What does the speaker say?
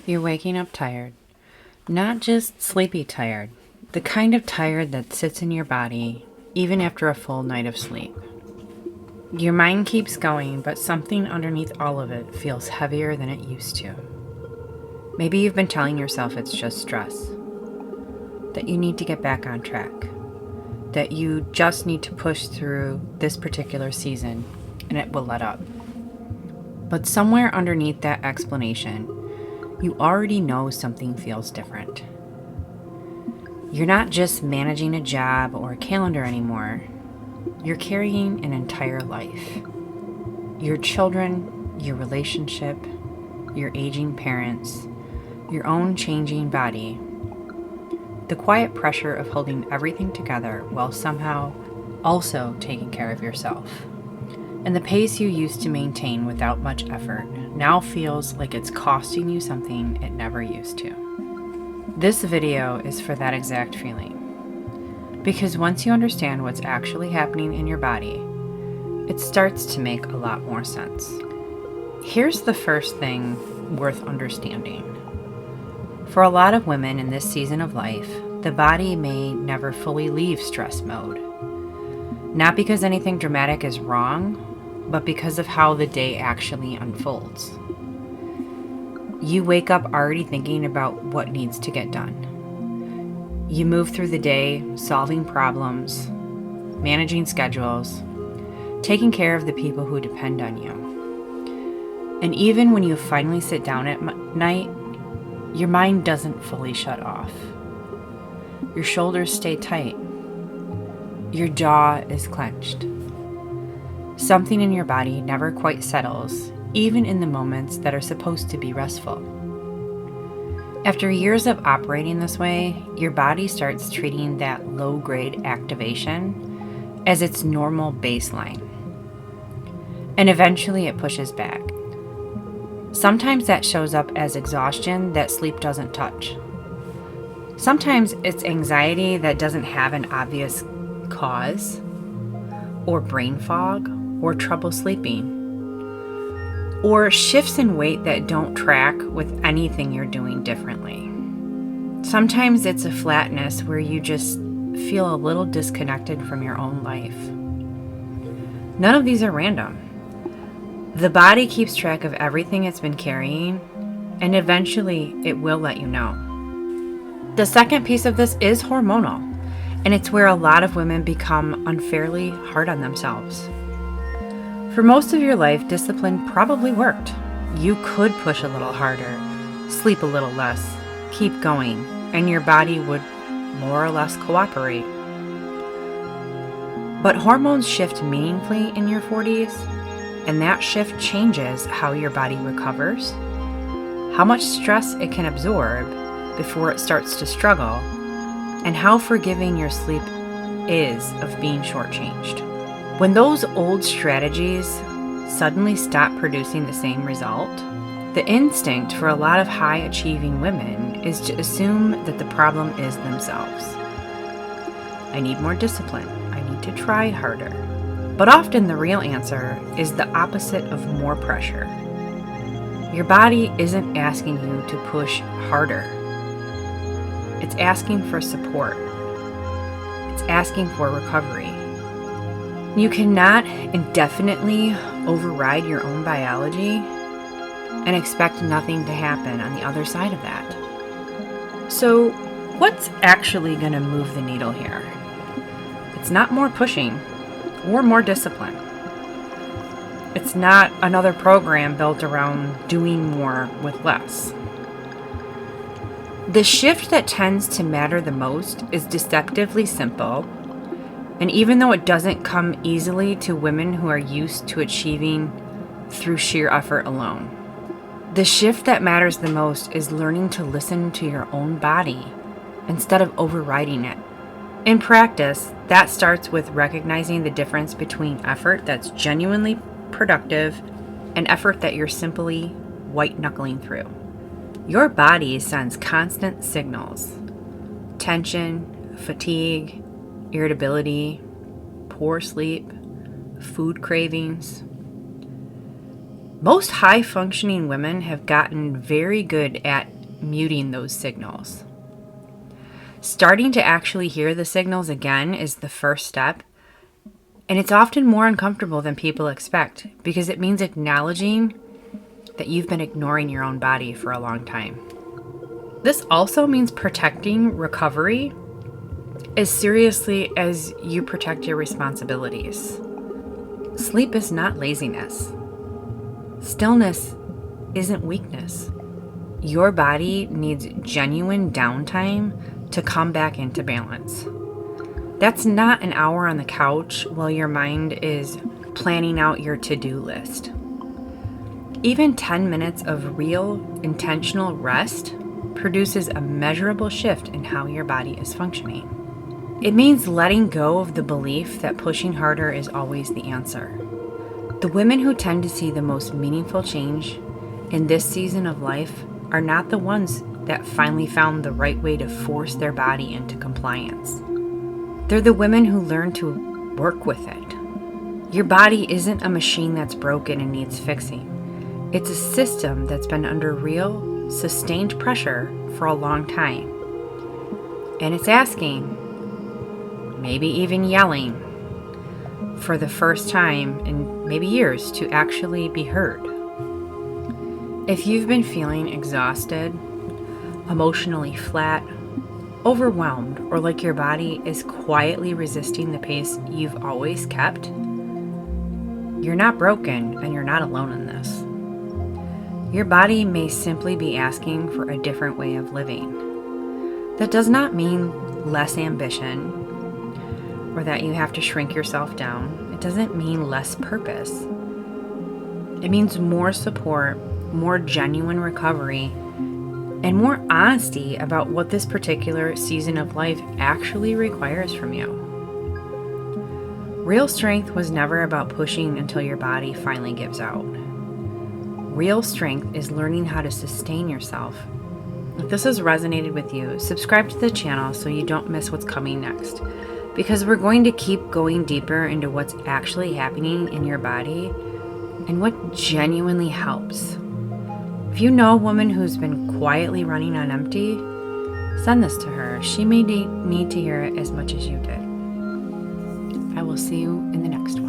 You're waking up tired. Not just sleepy tired, the kind of tired that sits in your body even after a full night of sleep. Your mind keeps going, but something underneath all of it feels heavier than it used to. Maybe you've been telling yourself it's just stress, that you need to get back on track, that you just need to push through this particular season and it will let up. But somewhere underneath that explanation, you already know something feels different. You're not just managing a job or a calendar anymore. You're carrying an entire life. Your children, your relationship, your aging parents, your own changing body. The quiet pressure of holding everything together while somehow also taking care of yourself. And the pace you used to maintain without much effort now feels like it's costing you something it never used to. This video is for that exact feeling. Because once you understand what's actually happening in your body, it starts to make a lot more sense. Here's the first thing worth understanding. For a lot of women in this season of life, the body may never fully leave stress mode. Not because anything dramatic is wrong, but because of how the day actually unfolds. You wake up already thinking about what needs to get done. You move through the day solving problems, managing schedules, taking care of the people who depend on you. And even when you finally sit down at night, your mind doesn't fully shut off. Your shoulders stay tight. Your jaw is clenched. Something in your body never quite settles, even in the moments that are supposed to be restful. After years of operating this way, your body starts treating that low-grade activation as its normal baseline. And eventually it pushes back. Sometimes that shows up as exhaustion that sleep doesn't touch. Sometimes it's anxiety that doesn't have an obvious cause, or brain fog, or trouble sleeping, or shifts in weight that don't track with anything you're doing differently. Sometimes it's a flatness where you just feel a little disconnected from your own life. None of these are random. The body keeps track of everything it's been carrying, and eventually it will let you know. The second piece of this is hormonal, and it's where a lot of women become unfairly hard on themselves. For most of your life, discipline probably worked. You could push a little harder, sleep a little less, keep going, and your body would more or less cooperate. But hormones shift meaningfully in your 40s, and that shift changes how your body recovers, how much stress it can absorb before it starts to struggle, and how forgiving your sleep is of being shortchanged. When those old strategies suddenly stop producing the same result, the instinct for a lot of high-achieving women is to assume that the problem is themselves. I need more discipline. I need to try harder. But often the real answer is the opposite of more pressure. Your body isn't asking you to push harder. It's asking for support. It's asking for recovery. You cannot indefinitely override your own biology and expect nothing to happen on the other side of that. So, what's actually going to move the needle here? It's not more pushing or more discipline. It's not another program built around doing more with less. The shift that tends to matter the most is deceptively simple. And even though it doesn't come easily to women who are used to achieving through sheer effort alone, the shift that matters the most is learning to listen to your own body instead of overriding it. In practice, that starts with recognizing the difference between effort that's genuinely productive and effort that you're simply white-knuckling through. Your body sends constant signals: tension, fatigue, irritability, poor sleep, food cravings. Most high-functioning women have gotten very good at muting those signals. Starting to actually hear the signals again is the first step, and it's often more uncomfortable than people expect because it means acknowledging that you've been ignoring your own body for a long time. This also means protecting recovery as seriously as you protect your responsibilities. Sleep is not laziness. Stillness isn't weakness. Your body needs genuine downtime to come back into balance. That's not an hour on the couch while your mind is planning out your to-do list. Even 10 minutes of real, intentional rest produces a measurable shift in how your body is functioning. It means letting go of the belief that pushing harder is always the answer. The women who tend to see the most meaningful change in this season of life are not the ones that finally found the right way to force their body into compliance. They're the women who learn to work with it. Your body isn't a machine that's broken and needs fixing. It's a system that's been under real, sustained pressure for a long time. And it's asking, maybe even yelling, for the first time in maybe years to actually be heard. If you've been feeling exhausted, emotionally flat, overwhelmed, or like your body is quietly resisting the pace you've always kept, you're not broken and you're not alone in this. Your body may simply be asking for a different way of living. That does not mean less ambition or that you have to shrink yourself down. It doesn't mean less purpose. It means more support, more genuine recovery, and more honesty about what this particular season of life actually requires from you. Real strength was never about pushing until your body finally gives out. Real strength is learning how to sustain yourself. If this has resonated with you, subscribe to the channel so you don't miss what's coming next, because we're going to keep going deeper into what's actually happening in your body and what genuinely helps. If you know a woman who's been quietly running on empty, send this to her. She may need to hear it as much as you did. I will see you in the next one.